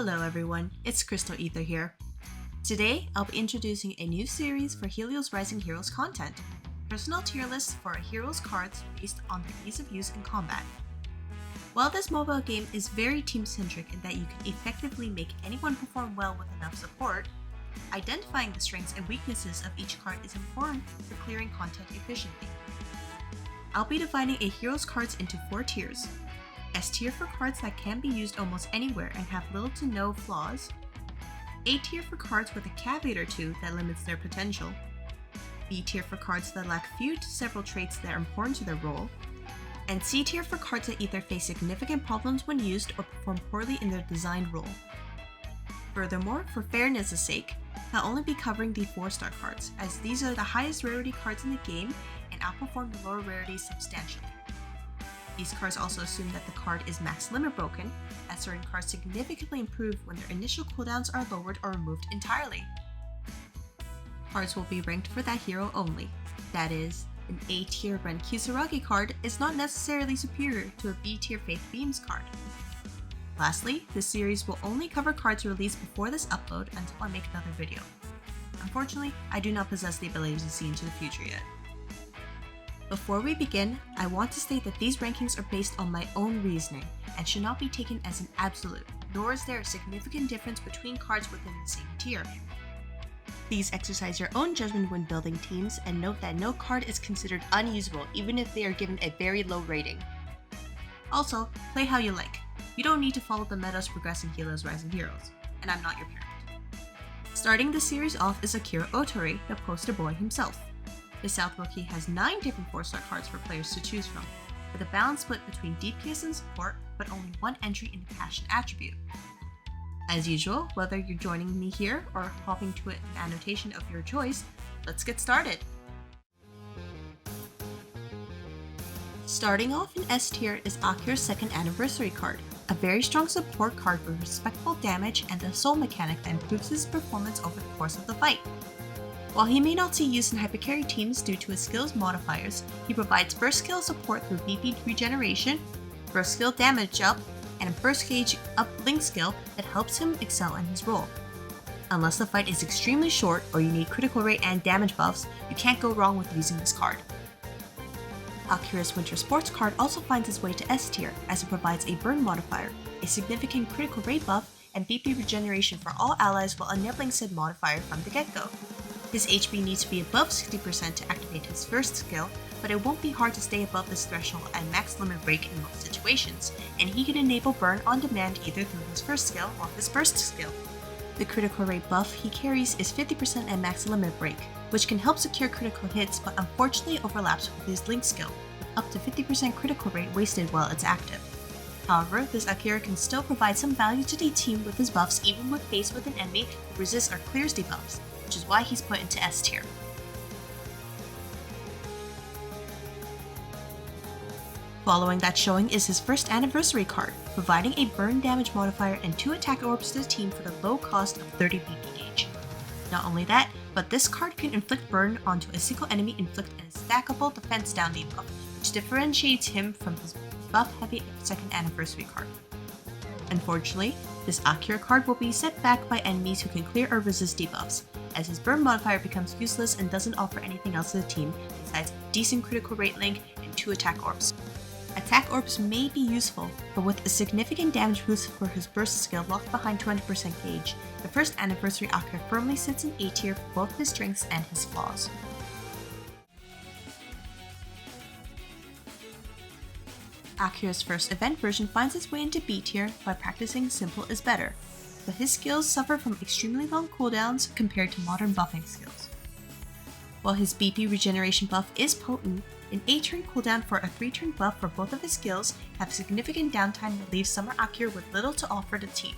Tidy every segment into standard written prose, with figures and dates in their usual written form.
Hello everyone, it's Crystal Ether here. Today, I'll be introducing a new series for HELIOS Rising Heroes content, personal tier lists for a hero's cards based on their ease of use in combat. While this mobile game is very team-centric in that you can effectively make anyone perform well with enough support, identifying the strengths and weaknesses of each card is important for clearing content efficiently. I'll be dividing a hero's cards into 4 tiers. S tier for cards that can be used almost anywhere and have little to no flaws, A tier for cards with a caveat or two that limits their potential, B tier for cards that lack few to several traits that are important to their role, and C tier for cards that either face significant problems when used or perform poorly in their designed role. Furthermore, for fairness' sake, I'll only be covering the 4-star cards, as these are the highest rarity cards in the game and outperform the lower rarities substantially. These cards also assume that the card is max limit broken, as certain cards significantly improve when their initial cooldowns are lowered or removed entirely. Cards will be ranked for that hero only. That is, an A tier Ren Kisaragi card is not necessarily superior to a B tier Faith Beams card. Lastly, this series will only cover cards released before this upload until I make another video. Unfortunately, I do not possess the ability to see into the future yet. Before we begin, I want to state that these rankings are based on my own reasoning and should not be taken as an absolute, nor is there a significant difference between cards within the same tier. Please exercise your own judgment when building teams and note that no card is considered unusable even if they are given a very low rating. Also, play how you like. You don't need to follow the metas progress in HELIOS Rising Heroes, and I'm not your parent. Starting the series off is Akira Otori, the poster boy himself. The South Rookie has 9 different 4-star cards for players to choose from, with a balance split between DPS and support, but only 1 entry in the passion attribute. As usual, whether you're joining me here or hopping to an annotation of your choice, let's get started! Starting off in S tier is Akira's 2nd anniversary card, a very strong support card with respectable damage and a soul mechanic that improves his performance over the course of the fight. While he may not see use in hypercarry teams due to his skills modifiers, he provides burst skill support through BP regeneration, burst skill damage up, and a burst gauge up link skill that helps him excel in his role. Unless the fight is extremely short or you need critical rate and damage buffs, you can't go wrong with using this card. Akira's Winter Sports card also finds its way to S tier, as it provides a burn modifier, a significant critical rate buff, and BP regeneration for all allies while enabling said modifier from the get-go. His HP needs to be above 60% to activate his first skill, but it won't be hard to stay above this threshold at max limit break in most situations, and he can enable burn on demand either through his first skill or his burst skill. The critical rate buff he carries is 50% at max limit break, which can help secure critical hits but unfortunately overlaps with his link skill, with up to 50% critical rate wasted while it's active. However, this Akira can still provide some value to the team with his buffs even when faced with an enemy who resists or clears debuffs, which is why he's put into S tier. Following that showing is his 1st anniversary card, providing a burn damage modifier and 2 attack orbs to the team for the low cost of 30 BP gauge. Not only that, but this card can inflict burn onto a single enemy inflict a stackable defense down debuff, which differentiates him from his buff-heavy 2nd anniversary card. Unfortunately, this Akira card will be set back by enemies who can clear or resist debuffs, as his burn modifier becomes useless and doesn't offer anything else to the team besides decent critical rate link and 2 attack orbs. Attack orbs may be useful, but with a significant damage boost for his burst skill locked behind 200% gauge, the 1st anniversary Akira firmly sits in A tier for both his strengths and his flaws. Akira's 1st event version finds its way into B tier by practicing Simple is Better, but his skills suffer from extremely long cooldowns compared to modern buffing skills. While his BP regeneration buff is potent, an 8-turn cooldown for a 3-turn buff for both of his skills have significant downtime that leaves Summer Akira with little to offer the team.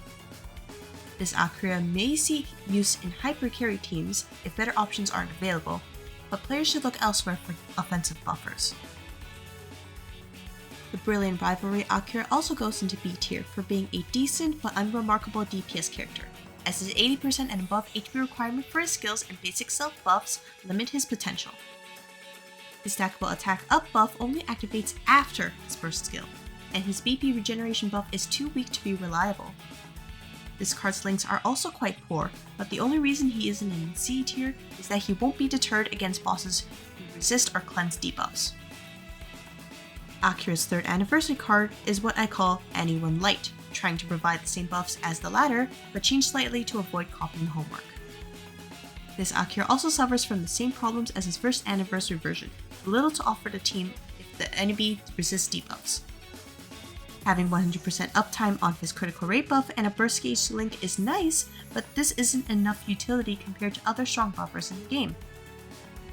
This Akira may see use in hypercarry teams if better options aren't available, but players should look elsewhere for offensive buffers. The Brilliant Rivalry Akira also goes into B tier for being a decent but unremarkable DPS character, as his 80% and above HP requirement for his skills and basic self buffs limit his potential. His stackable attack up buff only activates after his burst skill, and his BP regeneration buff is too weak to be reliable. This card's links are also quite poor, but the only reason he isn't in C tier is that he won't be deterred against bosses who resist or cleanse debuffs. Akira's 3rd anniversary card is what I call Anyone Light, trying to provide the same buffs as the latter, but changed slightly to avoid copying homework. This Akira also suffers from the same problems as his 1st anniversary version, little to offer the team if the enemy resists debuffs. Having 100% uptime on his critical rate buff and a burst gauge link is nice, but this isn't enough utility compared to other strong buffers in the game.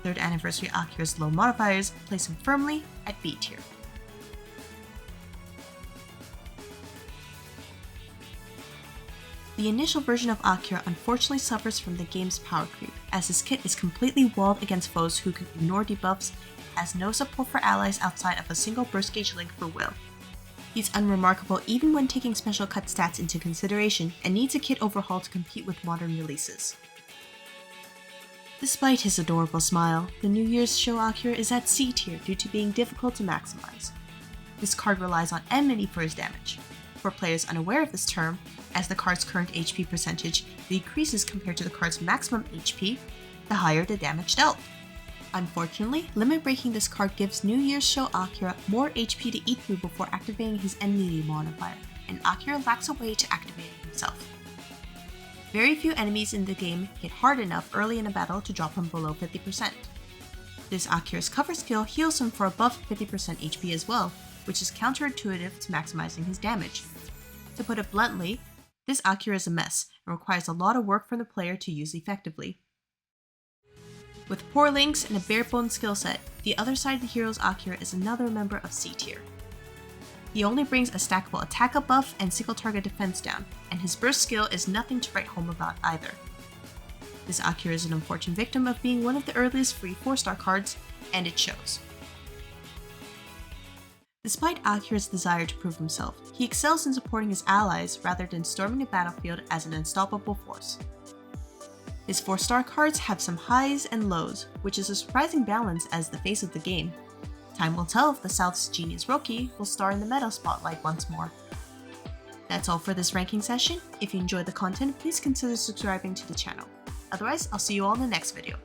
3rd anniversary Akira's low modifiers place him firmly at B tier. The initial version of Akira unfortunately suffers from the game's power creep, as his kit is completely walled against foes who can ignore debuffs and has no support for allies outside of a single burst gauge link for Will. He's unremarkable even when taking special cut stats into consideration and needs a kit overhaul to compete with modern releases. Despite his adorable smile, the New Year's Show Akira is at C tier due to being difficult to maximize. This card relies on enmity for his damage. For players unaware of this term, as the card's current HP percentage decreases compared to the card's maximum HP, the higher the damage dealt. Unfortunately, limit breaking this card gives New Year's Show Akira more HP to eat through before activating his enmity modifier, and Akira lacks a way to activate it himself. Very few enemies in the game hit hard enough early in a battle to drop him below 50%. This Akira's cover skill heals him for above 50% HP as well, which is counterintuitive to maximizing his damage. To put it bluntly, this Akira is a mess and requires a lot of work from the player to use effectively. With poor links and a bare-bones skill set, the other side of the hero's Akira is another member of C tier. He only brings a stackable attack up buff and single target defense down, and his burst skill is nothing to write home about either. This Akira is an unfortunate victim of being one of the earliest free 4-star cards, and it shows. Despite Akira's desire to prove himself, he excels in supporting his allies rather than storming the battlefield as an unstoppable force. His 4-star cards have some highs and lows, which is a surprising balance as the face of the game. Time will tell if the South's genius Roki will star in the meta spotlight once more. That's all for this ranking session. If you enjoyed the content, please consider subscribing to the channel. Otherwise, I'll see you all in the next video.